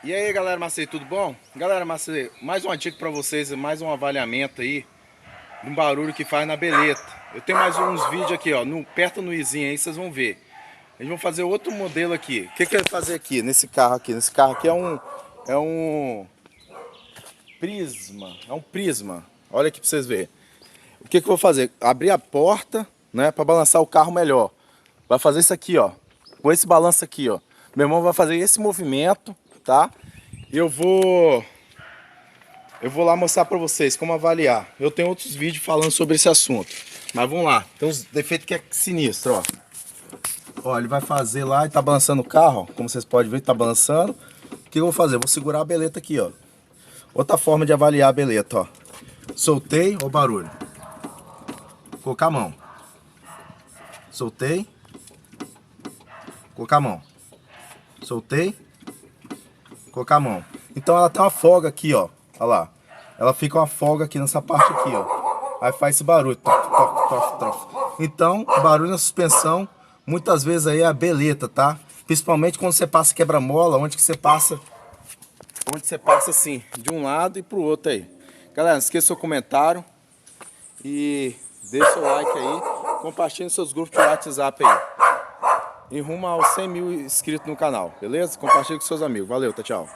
E aí galera Macei, tudo bom? Galera Macei, mais uma dica pra vocês, mais um avaliamento aí de um barulho que faz na beleta. Eu tenho mais uns vídeos aqui, ó, perto no izinho aí, vocês vão ver. A gente vai fazer outro modelo aqui. O que eu vou fazer aqui, nesse carro aqui? Nesse carro aqui é um prisma, Olha aqui pra vocês verem. O que eu vou fazer? Abrir a porta, né, pra balançar o carro melhor. Vai fazer isso aqui, ó, com esse balanço aqui, ó. Meu irmão vai fazer esse movimento, tá? Eu vou lá mostrar pra vocês como avaliar. Eu tenho outros vídeos falando sobre esse assunto. Mas vamos lá. Tem uns defeitos que é sinistro, ó. Ó, ele vai fazer lá e tá balançando o carro, ó. Como vocês podem ver, tá balançando. O que eu vou fazer? Eu vou segurar a beleta aqui, ó. Outra forma de avaliar a beleta, ó. Soltei, ó o barulho. Colocar a mão. Soltei. Colocar a mão. Soltei. Colocar a mão. Então ela tem uma folga aqui, ó. Olha lá. Ela fica uma folga aqui nessa parte aqui, ó. Aí faz esse barulho. Tof, tof, tof, tof. Então, barulho na suspensão, muitas vezes aí é a beleta, tá? Principalmente quando você passa quebra-mola, onde você passa assim, de um lado e pro outro aí. Galera, não esqueça o seu comentário e deixa o like aí. Compartilhe nos seus grupos de WhatsApp aí. Em rumo aos 100 mil inscritos no canal, beleza? Compartilhe com seus amigos. Valeu, tchau.